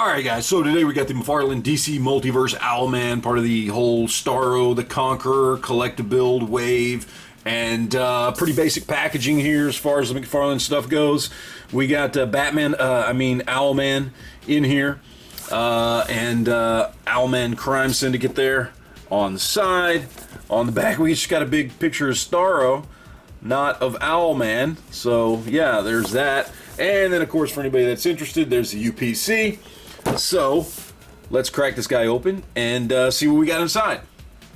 Alright guys, so today we got the Mcfarlane DC Multiverse Owlman, part of the whole Starro the Conqueror collect-to-build wave, and pretty basic packaging here as far as the Mcfarlane stuff goes. We got Owlman in here, and Owlman Crime Syndicate there on the side. On the back we just got a big picture of Starro, not of Owlman, so yeah, there's that. And then of course for anybody that's interested, there's the UPC. So let's crack this guy open and see what we got inside.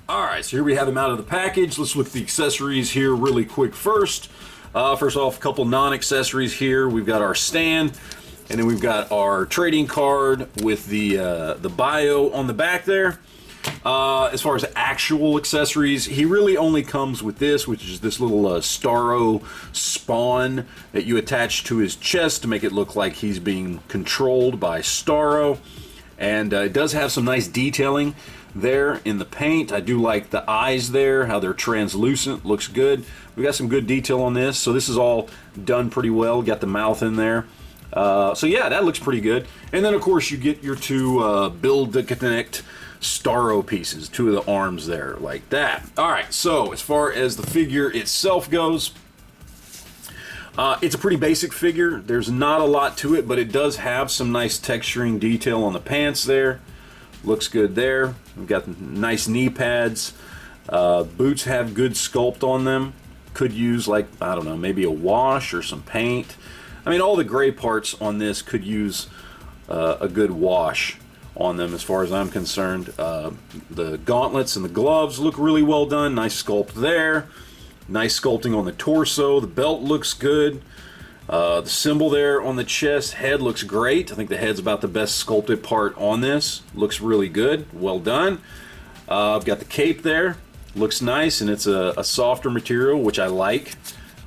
Alright, so here we have him out of the package. Let's look at the accessories here really quick first. First off, a couple non-accessories here. We've got our stand, and then we've got our trading card with the bio on the back there. As far as actual accessories, he really only comes with this, which is this little Starro spawn that you attach to his chest to make it look like he's being controlled by Starro. And it does have some nice detailing there in the paint. I do like the eyes there, how they're translucent, looks good. We got some good detail on this, so this is all done pretty well. Got the mouth in there. So yeah, that looks pretty good. And then of course you get your two build to connect Starro pieces, two of the arms there, like that. Alright, so as far as the figure itself goes, it's a pretty basic figure. There's not a lot to it, but it does have some nice texturing detail on the pants there. Looks good there. We've got nice knee pads. Boots have good sculpt on them. Could use, like, I don't know, maybe a wash or some paint. I mean, all the gray parts on this could use a good wash on them as far as I'm concerned. The gauntlets and the gloves look really well done. Nice sculpt there. Nice sculpting on the torso. The belt looks good. The symbol there on the chest, head looks great. I think the head's about the best sculpted part on this. Looks really good. Well done. I've got the cape there. Looks nice, and it's a softer material, which I like.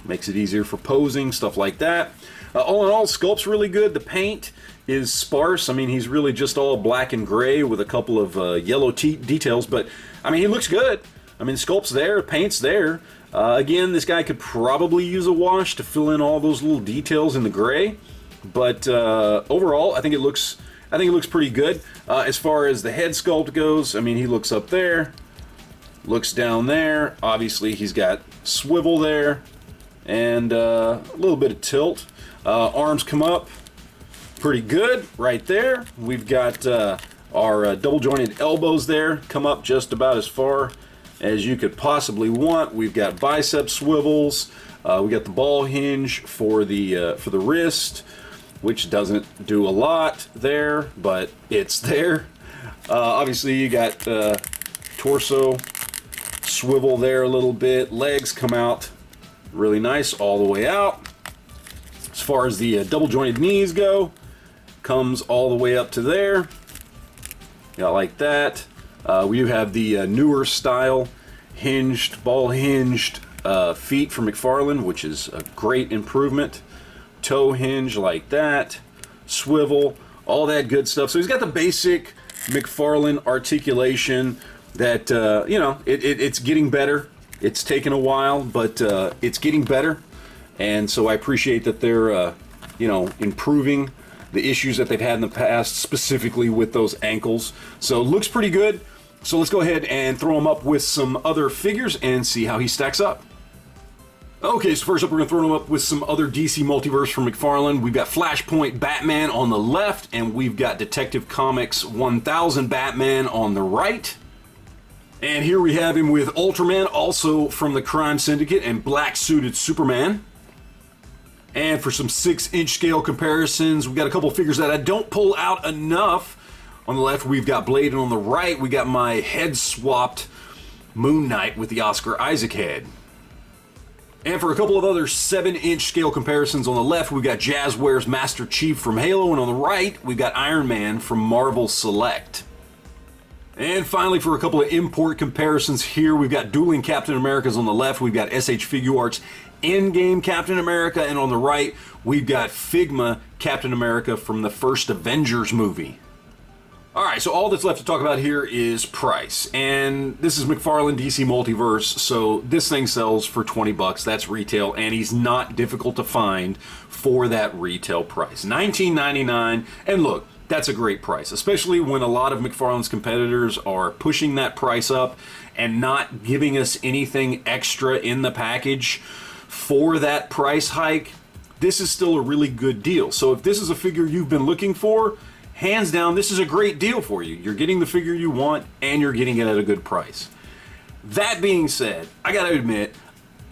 Makes it easier for posing, stuff like that. All in all, sculpt's really good. The paint is sparse. I mean, he's really just all black and gray with a couple of yellow details, but I mean, he looks good. I mean, sculpt's there, paint's there. Again, this guy could probably use a wash to fill in all those little details in the gray, but overall, I think it looks pretty good. As far as the head sculpt goes, I mean, he looks up there, looks down there. Obviously, he's got swivel there, and a little bit of tilt. Arms come up pretty good right there. We've got our double jointed elbows there, come up just about as far as you could possibly want. We've got bicep swivels. We got the ball hinge for the wrist, which doesn't do a lot there, but it's there. Obviously, you got torso swivel there a little bit. Legs come out really nice all the way out. As far as the double jointed knees go, comes all the way up to there. Yeah, like that. We do have the newer style hinged, ball hinged feet from Mcfarlane, which is a great improvement. Toe hinge like that. Swivel, all that good stuff. So he's got the basic Mcfarlane articulation that, you know, it's getting better. It's taken a while, but it's getting better. And so I appreciate that they're, you know, improving the issues that they've had in the past, specifically with those ankles. So it looks pretty good. So let's go ahead and throw him up with some other figures and see how he stacks up. Okay, so first up we're going to throw him up with some other DC Multiverse from Mcfarlane. We've got Flashpoint Batman on the left, and we've got Detective Comics 1000 Batman on the right. And here we have him with Ultraman, also from the Crime Syndicate, and black suited Superman. And for some 6-inch scale comparisons, we've got a couple figures that I don't pull out enough. On the left, we've got Blade, and on the right, we got my head-swapped Moon Knight with the Oscar Isaac head. And for a couple of other 7-inch scale comparisons, on the left, we've got Jazzware's Master Chief from Halo, and on the right, we've got Iron Man from Marvel Select. And finally, for a couple of import comparisons here, we've got Dueling Captain Americas on the left, we've got SH Figuarts Endgame Captain America, and on the right, we've got Figma Captain America from the first Avengers movie. Alright, so all that's left to talk about here is price. And this is Mcfarlane DC Multiverse, so this thing sells for 20 bucks. That's retail, and he's not difficult to find for that retail price. $19.99. And look, that's a great price, especially when a lot of McFarlane's competitors are pushing that price up and not giving us anything extra in the package for that price hike. This is still a really good deal. So if this is a figure you've been looking for, hands down, this is a great deal for you. You're getting the figure you want and you're getting it at a good price. That being said, I gotta admit,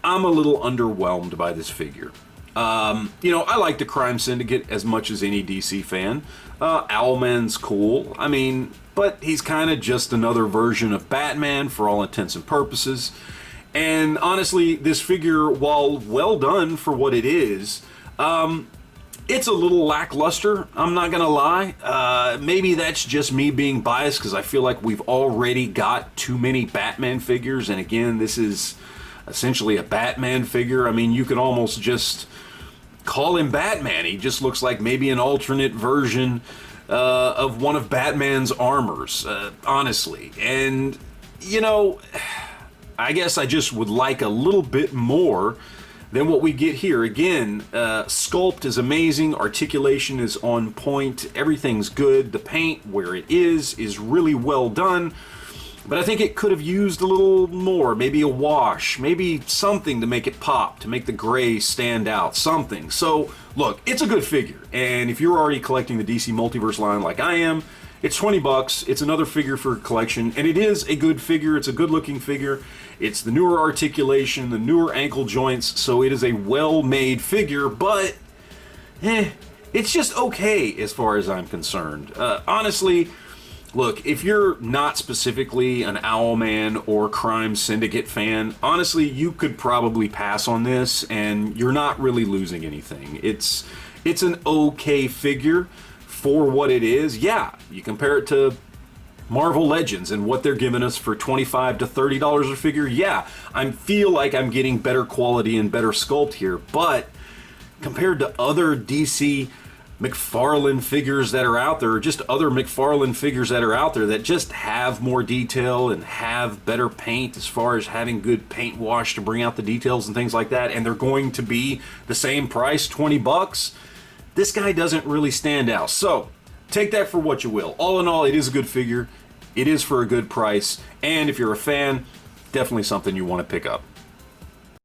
I'm a little underwhelmed by this figure. I like the Crime Syndicate as much as any DC fan. Owlman's cool. I mean, but he's kind of just another version of Batman for all intents and purposes. And honestly, this figure, while well done for what it is, it's a little lackluster, I'm not gonna lie. Maybe that's just me being biased because I feel like we've already got too many Batman figures, and again, this is essentially a Batman figure. I mean, you could almost just call him Batman. He just looks like maybe an alternate version of one of Batman's armors, honestly. And, I guess I just would like a little bit more than what we get here. Again, sculpt is amazing, articulation is on point, everything's good, the paint where it is really well done, but I think it could have used a little more, maybe a wash, maybe something to make it pop, to make the gray stand out, something. So, look, it's a good figure, and if you're already collecting the DC Multiverse line like I am, it's 20 bucks, it's another figure for collection, and it is a good figure, it's a good looking figure, it's the newer articulation, the newer ankle joints, so it is a well-made figure, but, it's just okay as far as I'm concerned. Honestly, look, if you're not specifically an Owlman or Crime Syndicate fan, honestly, you could probably pass on this, and you're not really losing anything. It's an okay figure for what it is. Yeah, you compare it to Marvel Legends and what they're giving us for $25 to $30 a figure. Yeah, I feel like I'm getting better quality and better sculpt here, but compared to other DC McFarlane figures that are out there, or just other McFarlane figures that are out there that just have more detail and have better paint as far as having good paint wash to bring out the details and things like that, and they're going to be the same price, 20 bucks, this guy doesn't really stand out. So, take that for what you will. All in all, it is a good figure. It is for a good price. And if you're a fan, definitely something you want to pick up.